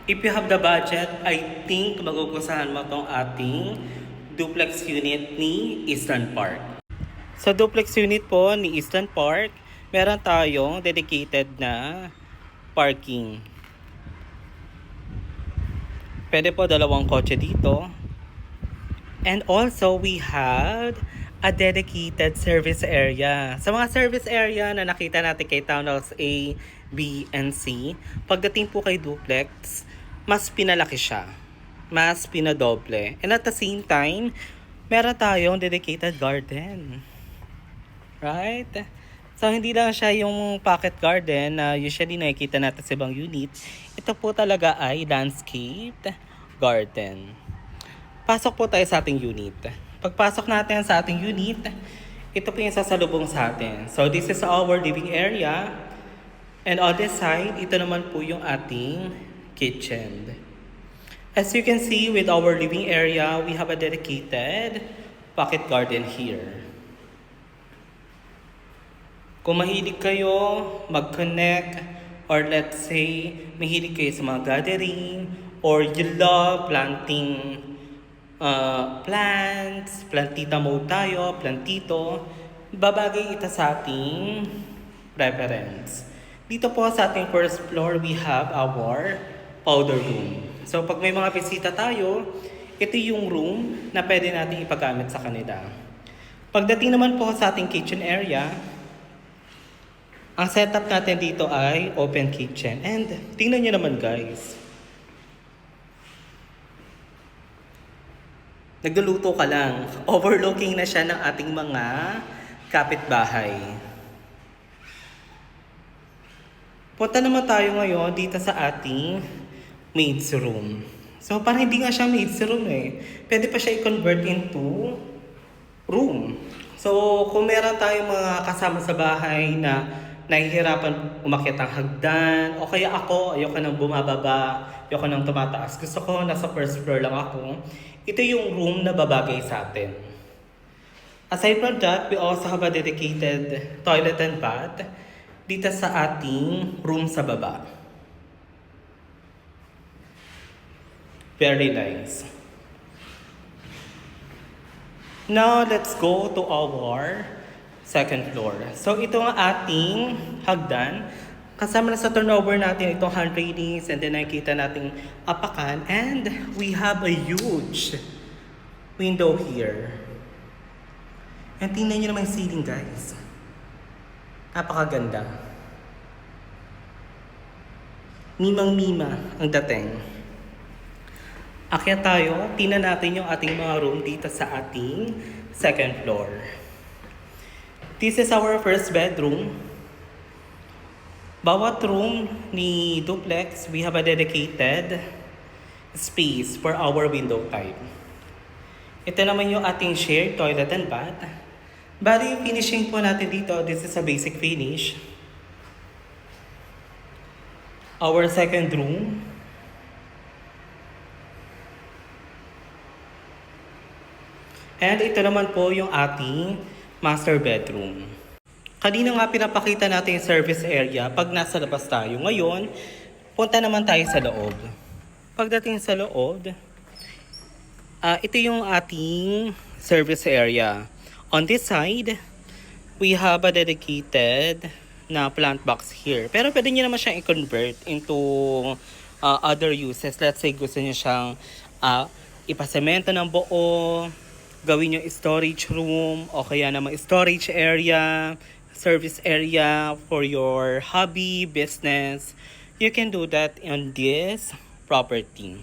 If you have the budget, I think magugustuhan mo tong ating duplex unit ni Eastern Park. Sa duplex unit po ni Eastern Park, meron tayong dedicated na parking. Pwede po dalawang kotse dito. And also, we had a dedicated service area. Sa mga service area na nakita natin kay Townhouse A, B, and C, pagdating po kay duplex, mas pinalaki siya. Mas pinadoble. And at the same time, meron tayong dedicated garden. Right? So, hindi lang siya yung pocket garden na usually nakikita natin sa ibang unit. Ito po talaga ay landscaped garden. Pasok po tayo sa ating unit. Pagpasok natin sa ating unit, ito po yung sasalubong sa atin. So, this is our living area. And on this side, ito naman po yung ating kitchen. As you can see, with our living area, we have a dedicated pocket garden here. Kung mahilig kayo mag-connect, or let's say, mahilig kayo sa mga gathering, or you love planting plants, plantita mode tayo, plantito, babagay ito sa ating preference. Dito po sa ating first floor, we have our powder room. So pag may mga bisita tayo, ito yung room na pwede natin ipagamit sa kanila. Pagdating naman po sa ating kitchen area, ang setup natin dito ay open kitchen. And tingnan nyo naman guys, nagluluto ka lang. Overlooking na siya ng ating mga kapitbahay. Punta naman tayo ngayon dito sa ating maid's room. So, parang hindi nga siya maid's room eh. Pwede pa siya i-convert into room. So, kung meron tayong mga kasama sa bahay na nahihirapan umakyat ang hagdan, o kaya ako, ayoko nang bumababa, ayoko nang tumataas. Gusto ko nasa first floor lang ako. Ito yung room na babagay sa atin. Aside from that, we also have a dedicated toilet and bath dito sa ating room sa baba. Very nice. Now, let's go to our second floor. So, ito ang ating hagdan. Kasama na sa turnover natin itong hand railings and then nakikita nating apakan. And we have a huge window here. And tingnan nyo naman yung ceiling guys. Napakaganda. Mimang-mima ang dating. Akyat tayo, tingnan natin yung ating mga room dito sa ating second floor. This is our first bedroom. Bawat room ni duplex, we have a dedicated space for our window type. Ito naman yung ating shared toilet and bath. Bali, yung finishing po natin dito, this is a basic finish. Our second room. And ito naman po yung ating master bedroom. Kanina nga pinapakita natin yung service area pag nasa labas tayo. Ngayon, punta naman tayo sa loob. Pagdating sa loob, ito yung ating service area. On this side, we have a dedicated na plant box here. Pero pwede nyo naman siyang i-convert into other uses. Let's say gusto nyo siyang ipasemento ng buo, gawin yung storage room, o kaya naman storage area, service area for your hobby, business. You can do that on this property.